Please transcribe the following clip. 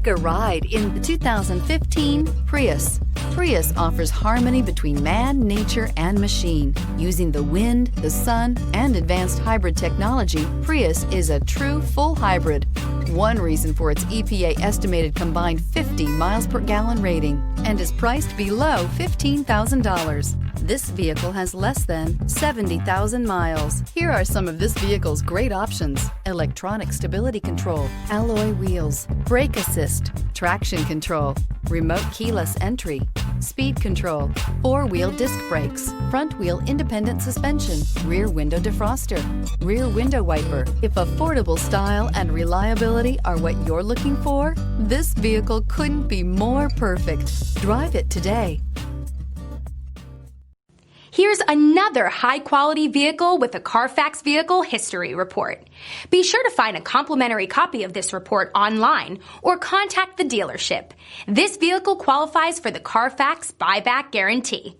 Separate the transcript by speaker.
Speaker 1: Take a ride in the 2015 Prius. Prius offers harmony between man, nature, and machine. Using the wind, the sun, and advanced hybrid technology, Prius is a true full hybrid. One reason for its EPA estimated combined 50 miles per gallon rating and is priced below $15,000. This vehicle has less than 70,000 miles. Here are some of this vehicle's great options: electronic stability control, alloy wheels, brake assist, traction control, remote keyless entry, speed control, four-wheel disc brakes, front-wheel independent suspension, rear window defroster, rear window wiper. If affordable style and reliability are what you're looking for, this vehicle couldn't be more perfect. Drive it today.
Speaker 2: Here's another high-quality vehicle with a Carfax Vehicle History Report. Be sure to find a complimentary copy of this report online or contact the dealership. This vehicle qualifies for the Carfax Buyback Guarantee.